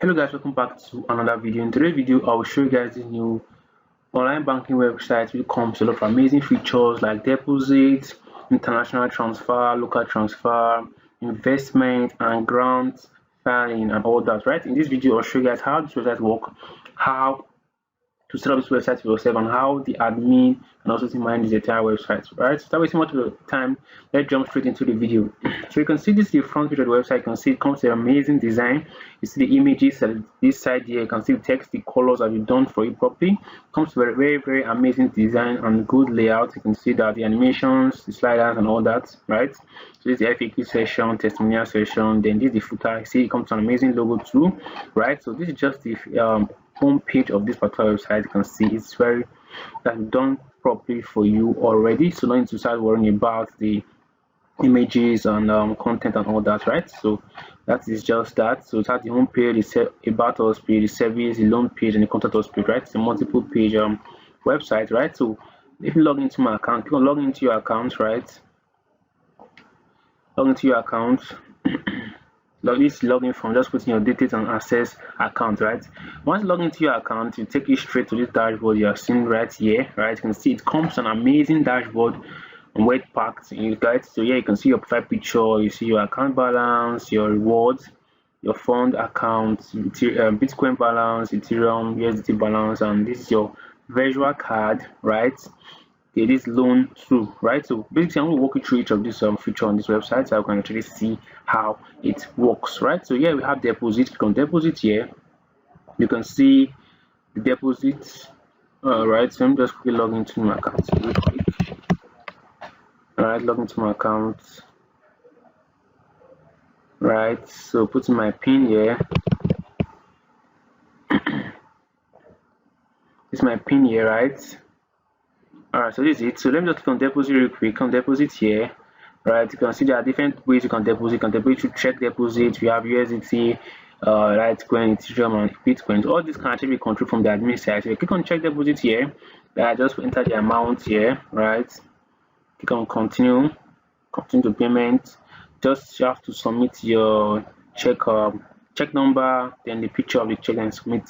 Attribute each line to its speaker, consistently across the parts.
Speaker 1: Hello guys, welcome back to another video. In today's video I will show you guys this new online banking website which comes with a lot of amazing features like deposit, international transfer, local transfer, investment and grant filing and all that. Right, in this video I'll show you guys how this website works, how to set up this website for yourself, and how the admin can also manage the entire website. Right, so without wasting much of your time, let's jump straight into the video. So you can see this is the front page of the website. You can see it comes with an amazing design. You see the images at this side here. You can see the text, the colors have been done for you properly. It comes with a very amazing design and good layout. You can see that the animations, the sliders and all that. Right, so this is the FAQ section, testimonial section, then this is the footer. You see it comes with an amazing logo too. Right, so this is just the home page of this particular website. You can see it's very done properly for you already, so don't need to start worrying about the images and content and all that. Right, so that is just that. So it has the home page, the about us page, the service, the loan page, and the contact us page. Right, it's a multiple page website. Right, so if you log into my account, click on log into your account. Right, log into your account. This login from just putting your details and access account. Right, once you log into your account, you take you straight to this dashboard you are seeing right here. Right, you can see it comes an amazing dashboard and web packed. You guys, so yeah, you can see your profile picture, you see your account balance, your rewards, your fund account, Bitcoin balance, Ethereum, USDT balance, and this is your virtual card. Right, it is loan too. Right, so basically I'm going to walk you through each of these feature on this website so you can actually see how it works. Right, so here we have deposit. Click on deposit here. You can see the deposit. Right, so I'm just quickly log into my account real quick. Alright, log into my account. Right, so put in my pin here. This is my pin here. Right, alright, so this is it. So let me just click on deposit real quick. On deposit here. Right, you can see there are different ways you can deposit. You can deposit through check deposit. We have USDT, Litecoin, Ethereum, and Bitcoin. All this can actually be controlled from the admin side. So you click on check deposit here. Just enter the amount here. Right, click on continue to payment. Just you have to submit your check number, then the picture of the check, and submit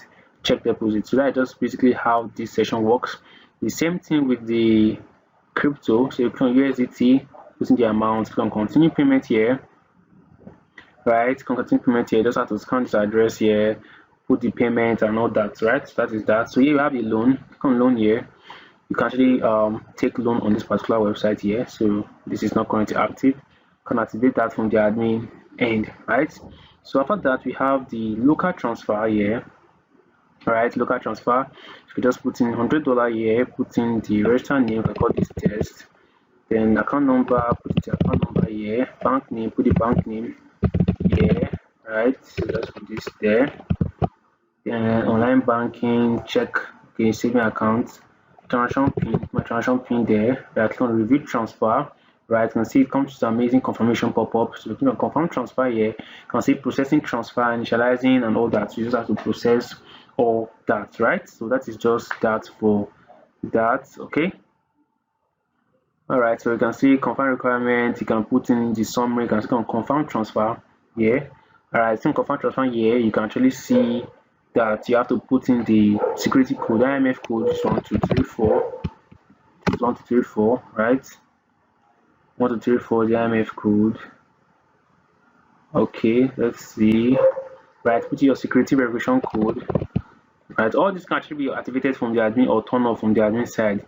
Speaker 1: check deposit. So that's just basically how this session works. The same thing with the crypto. So you click on USDT, putting the amount, click on continue payment here. Right, click on continue payment here. Just have to scan this address here, put the payment and all that. Right, so that is that. So here you have the loan. Click on loan here. You can actually take loan on this particular website here. So this is not currently active. You can activate that from the admin end. Right, so after that we have the local transfer here. Right, local transfer, you just put in $100 here, put in the register name, I call this test, then account number, put the account number here, bank name, put the bank name here. Right, so just put this there. Then online banking, check, okay, saving account, transaction pin, my transaction pin there. Right, click on review transfer. Right, you can see it comes to amazing confirmation pop-up. So you can confirm transfer here. You can see processing transfer, initializing and all that. So you just have to process all that. Right, so that is just that for that. Okay, all right, so you can see confirm requirement. You can put in the summary. You can see on confirm transfer here. All right, so confirm transfer here, you can actually see that you have to put in the security code, IMF code, 1234. 1234, right, 1234, the IMF code. Okay, let's see. Right, put in your security verification code. Right, all this can actually be activated from the admin or turned off from the admin side.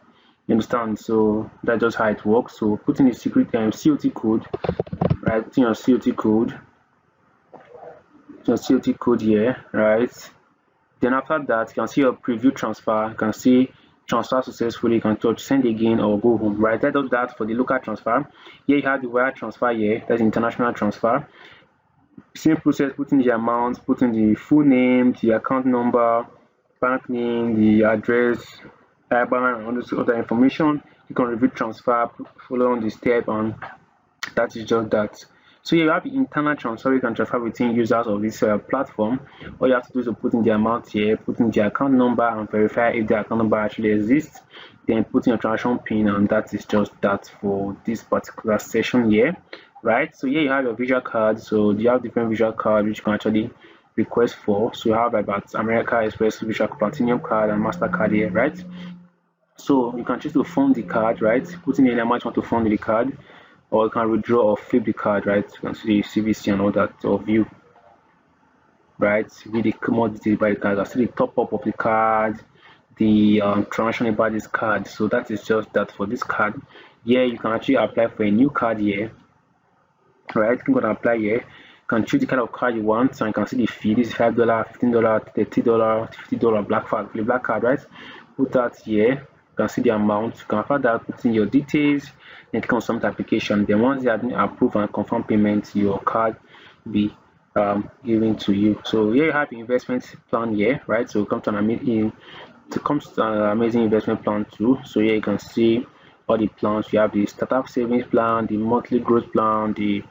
Speaker 1: You understand? So that's just how it works. So put in the secret COT code. Right, put in your COT code. Your COT code here. Right. Then after that, you can see your preview transfer. You can see transfer successfully. You can touch send again or go home. Right, that does that for the local transfer. Here you have the wire transfer here. That's international transfer. Same process, putting the amount, putting the full name, the account number, bank name, the address, IBAN, and all this other information. You can review transfer, follow on the step, and that is just that. So you have the internal transfer. You can transfer between users of this platform. All you have to do is to put in the amount here, put in the account number, and verify if the account number actually exists. Then put in your transaction pin, and that is just that for this particular session here. Right, so here you have your visual card. So you have different visual cards which you can actually request for. So you have about America Express, Visa, Platinum card, and Mastercard here, right? So you can choose to fund the card, right? Put in any amount you want to fund the card, or you can withdraw or flip the card, right? You can see the CVC and all that, or view, right? View the more details about the card. I see the top up of the card, the transaction about this card. So that is just that for this card. Here you can actually apply for a new card here, right? You can apply here. You can choose the kind of card you want, and you can see the fee. This is $5, $15, $30, $50 black card, right? Put that here. You can see the amount. You can after that put in your details, then click on submit application. Then once they have been approved and confirm payment, your card will be given to you. So here you have the investment plan here, right? So come to an amazing investment plan too. So here you can see all the plans. You have the startup savings plan, the monthly growth plan, the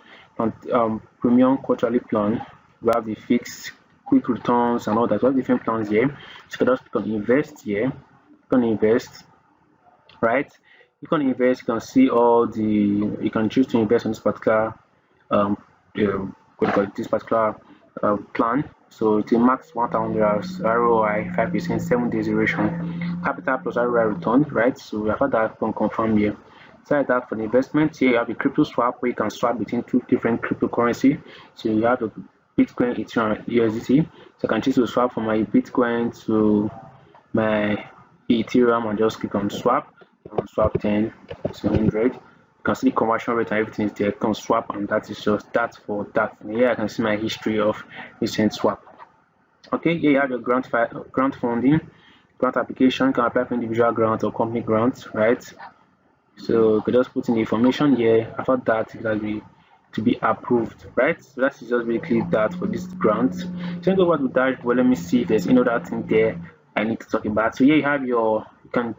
Speaker 1: premium quarterly plan. We have the fixed quick returns and all that. We have different plans here. So you can just click on invest here. You can invest, right? You can invest. You can see all the. You can choose to invest on this particular this particular plan. So it's a max $1,000 ROI, 5%, 7 days duration, capital plus ROI return, right? So after that, you can confirm here. Besides that, for the investment, here you have the crypto swap where you can swap between two different cryptocurrency. So you have the Bitcoin, Ethereum, and USDT. So I can choose to swap from my Bitcoin to my Ethereum and just click on swap. Swap 10 to 100. You can see the conversion rate and everything is there. You can swap, and that is just that for that. And here I can see my history of recent swap. Okay, here you have your grant funding, grant application. You can apply for individual grant or company grant, right? So you can just put in the information here. After that, it will be to be approved, right? So that is just basically that for this grant. So let's go over to dashboard. Let me see if there's any other thing there I need to talk about. So here you have your, you can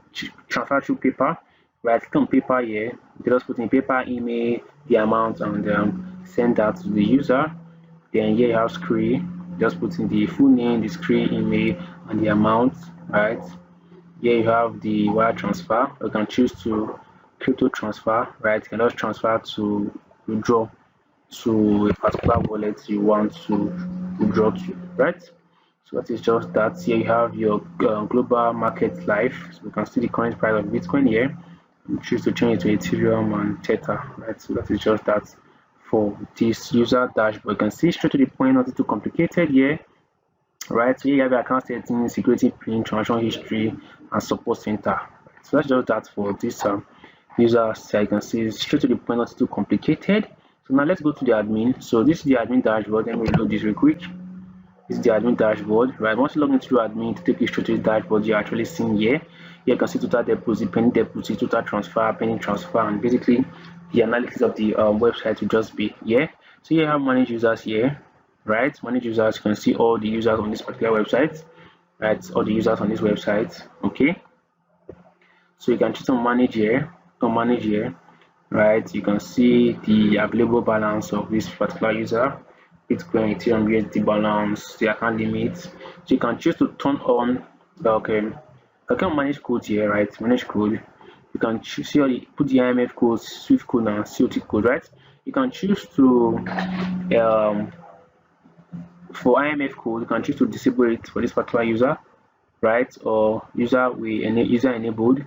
Speaker 1: transfer through paper, right? Click on paper here. You can just put in paper, email, the amount, and send that to the user. Then here you have screen. Just put in the full name, the screen, email, and the amount, right? Here you have the wire transfer. You can choose to crypto transfer, right? You can just transfer to withdraw to a particular wallet you want to withdraw to, right? So that is just that. Here you have your global market live. So you can see the current price of Bitcoin here. You choose to change it to Ethereum and Theta, right? So that is just that for this user dashboard. You can see straight to the point, nothing too complicated here, right? So here you have your account settings, security pin, transaction history, and support center. So that's just that for this user. So you can see straight to the point, nothing too complicated. So now let's go to the admin. So this is the admin dashboard. Let me load this real quick. This is the admin dashboard, right? Once you log into your admin to take you straight to the dashboard, you're actually seeing here. Here you can see total deposit, pending deposit, total transfer, pending transfer, and basically the analytics of the website will just be here. So here you have manage users here, right? Manage users, you can see all the users on this particular website, right? All the users on this website, okay? So you can choose to manage here, right? You can see the available balance of this particular user. Bitcoin, Ethereum, USD balance, the account limit. So you can choose to turn on I can manage codes here, right? Manage code. You can choose here, put the IMF code, Swift code, and COT code, right? You can choose to for IMF code, you can choose to disable it for this particular user, right? Or user enabled,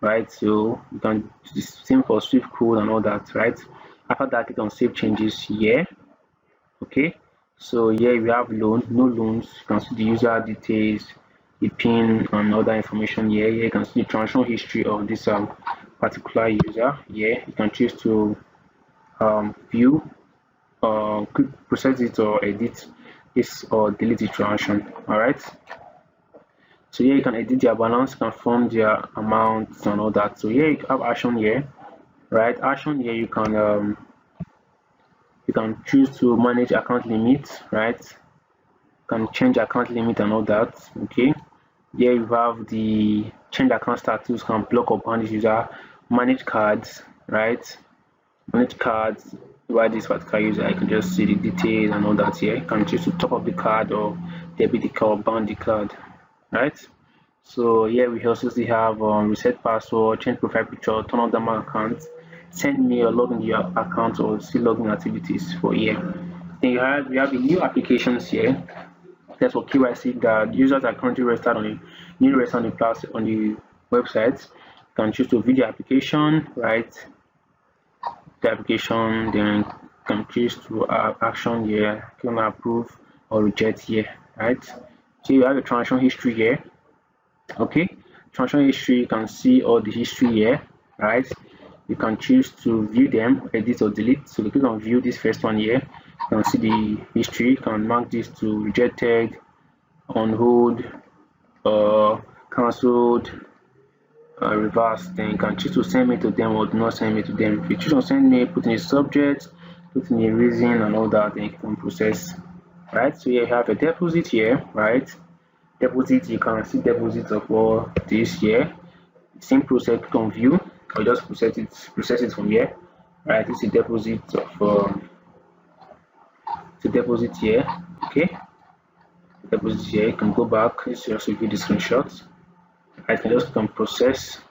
Speaker 1: right? So you can do the same for Swift code and all that, right? After that, click on save changes here. Okay, so here we have loan, no loans. You can see the user details, the pin, and other information here. Here you can see the transaction history of this particular user. Here you can choose to view, quick process it or edit this or delete the transaction. All right. So here you can edit their balance, confirm their amounts and all that. So here you have action here, right? Action here you can choose to manage account limit, right? You can change account limit and all that. Okay, here you have the change account status, can block or ban this user, manage cards, right? Manage cards by this particular user. I can just see the details and all that here. You can choose to top up the card or debit the card, ban the card, right? So here we also see have reset password, change profile picture, turn on demo account, send me or log in your account, or see login activities for here. Then we have the new applications here. That's for KYC that users are currently registered on the new registered on the on the website. You can choose to view the application, right? The application, then you can choose to action here, click on approve or reject here, right? So you have a transaction history here. Okay, transaction history, you can see all the history here, right? You can choose to view them, edit or delete. So you click on view this first one here. You can see the history. You can mark this to rejected, on hold, cancelled, reversed. Then you can choose to send mail to them or do not send mail to them. If you choose to send mail, put in a subject, put in a reason and all that, then you can process. Right, so here you have a deposit here, right? Deposit, you can see deposits of all this here. Same process, click on view, or just process it from here. Right, it's a deposit of the deposit here. Okay, deposit here. You can go back. Let's just review the screenshots. I can just process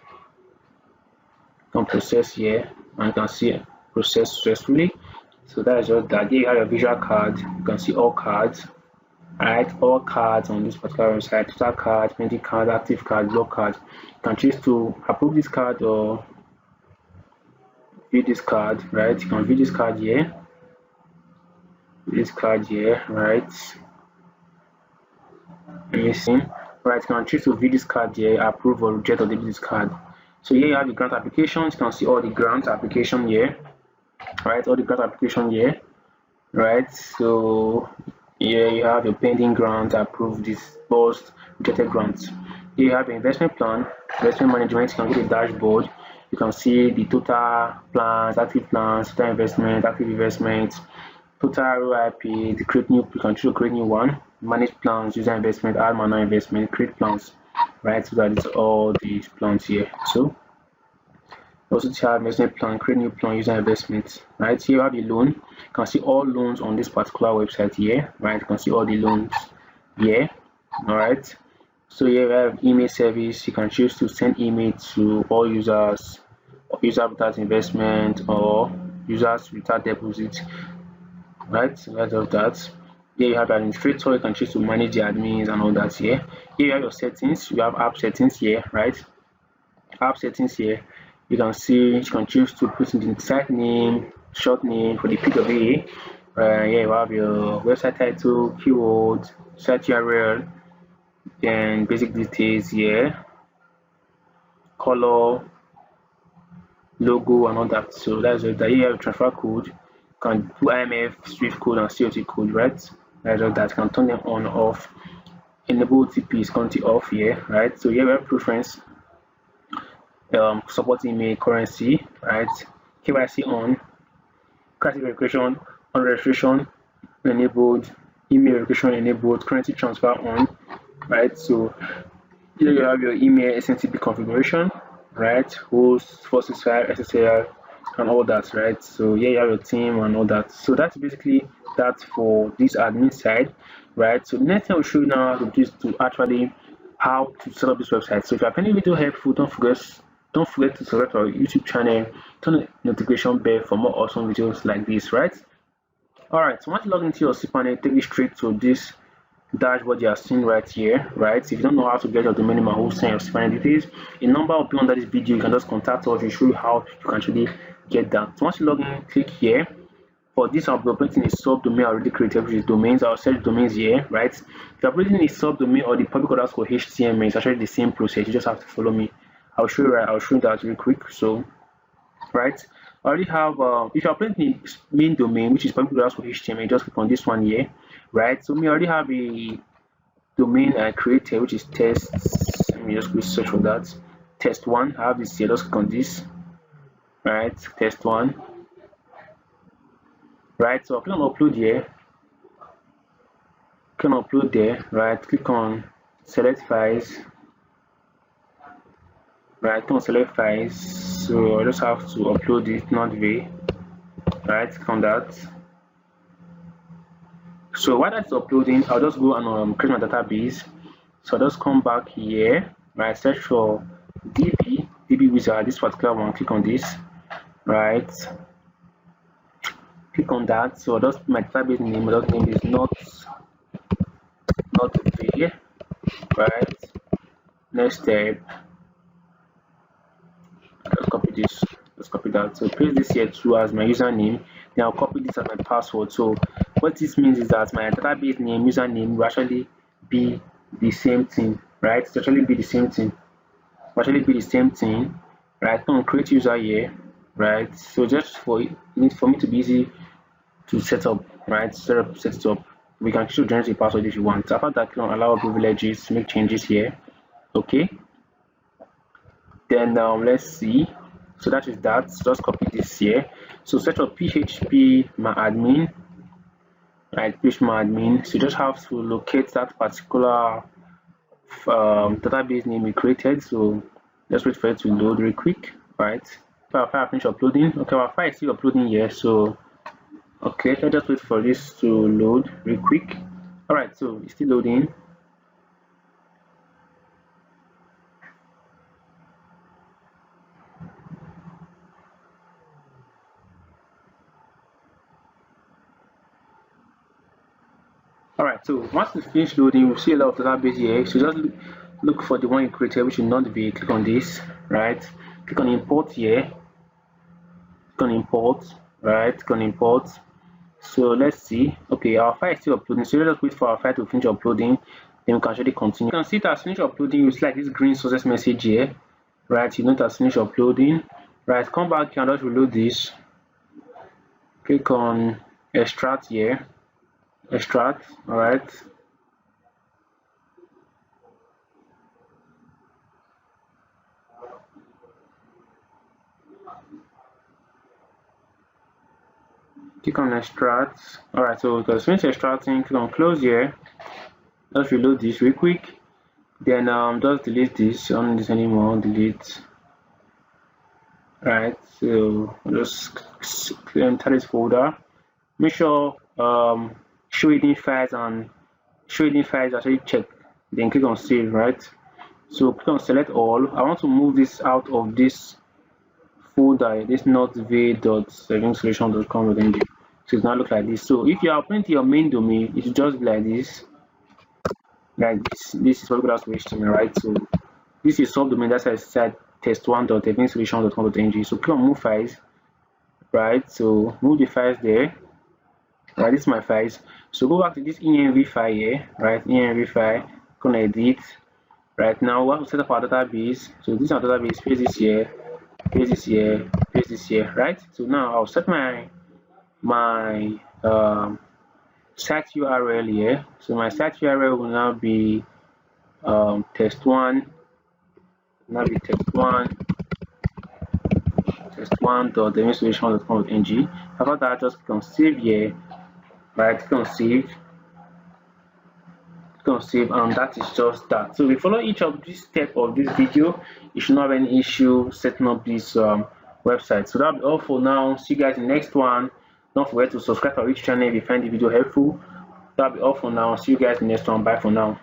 Speaker 1: here, and you can see process successfully. So that is just that. Here you have your visual card. You can see all cards. Alright, all cards on this particular website, total card, pending card, active card, block card. You can choose to approve this card or view this card, right? You can view this card here, right? Let me see. Right, you can choose to view this card here, approve or reject or delete this card. So here you have the grant applications. You can see all the grant application here, right? All the grant application here, right? So here you have your pending grant, approved, disbursed, rejected grants. Here you have your investment plan, investment management. You can get a dashboard. You can see the total plans, active plans, total investment, active investment, total ROIP, the create new, you can choose to create new one, manage plans, user investment, add manual investment, create plans, right? So that is all these plans here. So also to have investment plan, create new plan, user investment, right? Here you have the loan. You can see all loans on this particular website here, right? You can see all the loans here, all right? So here you have email service. You can choose to send email to all users, users without investment or users without deposit, right? So that's all that. Here you have an administrator. You can choose to manage the admins and all that here. Here you have your settings. You have app settings here, right? App settings here. You can see you can choose to put in the site name, short name for the PWA. Here you have your website title, keywords, site URL, then basic details here, color, logo, and all that. So that's it. Here you have transfer code. You can do IMF, Swift code, and COT code, right? That's all that. You can turn them on or off. Enable OTP is currently off here, right? So here we have preference. Support email currency, right? KYC on, KYC verification on, registration enabled, email verification enabled, currency transfer on, right? So here you have your email SMTP configuration, right? Host 465 SSL and all that, right? So here you have your team and all that. So that's basically that for this admin side, right? So the next thing I'll show you now is to actually how to set up this website. So if you have any video helpful, don't forget to subscribe to our YouTube channel, turn on the notification bell for more awesome videos like this, right? Alright, so once you log into your cPanel, take you straight to this dashboard you are seeing right here, right? If you don't know how to get your domain name and hosting your cPanel details, a number will be under this video. You can just contact us. We'll show you how you can actually get that. So once you log in, click here. For this, I'll be operating a subdomain already created, which is domains. I'll search domains here, right? If you're operating a subdomain or the public underscore HTML, it's actually the same process. You just have to follow me. I'll show you that real quick. So, right, I already have. If you're operating the main domain, which is public underscore HTML, just click on this one here, right? So, me already have a domain I created, which is test. Let me just search for that. Test one. I have this here. Just click on this, right? Test one. Right, so click on upload here, click on upload there, right, click on select files, right, click on select files. So I just have to upload it, not way, right, click on that. So while that's uploading, I'll just go and create my database. So I'll just come back here, right, search for DB wizard, this particular one, click on this, right. Click on that. So just my database name. My database name is not V, right? Next step, let's copy this. Let's copy that. So paste this here too as my username. Then I'll copy this as my password. So what this means is that my database name, username will actually be the same thing, right? It actually be the same thing. Right? Come on, create user here, right? So just for me to be easy to set up, right? Set it up. We can still generate a password if you want. After that, click on allow privileges, make changes here. Okay. Then let's see. So that is that. Just copy this here. So set up php my admin, right? php my admin. So you just have to locate that particular database name we created. So just wait for it to load real quick, right? Our file finish uploading. Okay, our file is still uploading here. So okay, let's just wait for this to load real quick. All right, so it's still loading. Alright, so once it's finished loading, we'll see a lot of database here. So just look for the one you created, which should not be. Click on this, right? Click on import here. Click on import, right? Click on import. So let's see. Okay, our file is still uploading. So let's wait for our file to finish uploading. Then we can actually continue. You can see it has finished uploading. You see like this green success message here, right? You know it has finished uploading. Right, come back here and just reload this. Click on extract here. Extract, all right. Click on extract. All right, so because finish extracting, click on close here. Just reload this real quick. Then just delete this. I don't need this anymore. Delete. Right, so just enter this folder. Make sure show hidden files and show hidden files actually check. Then click on save, right? So click on select all. I want to move this out of this folder, this notv.savingsolution.com.ng. So it's now look like this. So if you are printing your main domain, it should just be like this. This is what we HTML, right? So this is subdomain that says test1.savingsolution.com.ng. So click on move files, right? So move the files there. Right, this is my files. So go back to this env file here, right? Env file, gonna edit. Right now, we have to set up our database. So this is our database. Paste this here, paste this here, paste this here, right? So now I'll set my site URL here. So my site URL will now be test1. Now be test1.savingsolution.com.ng. After that, just click on save here. Right, click on save, and that is just that. So we follow each of these steps of this video. You should not have any issue setting up this website. So that'll be all for now. See you guys in the next one. Don't forget to subscribe to our channel if you find the video helpful. That'll be all for now. See you guys in the next one. Bye for now.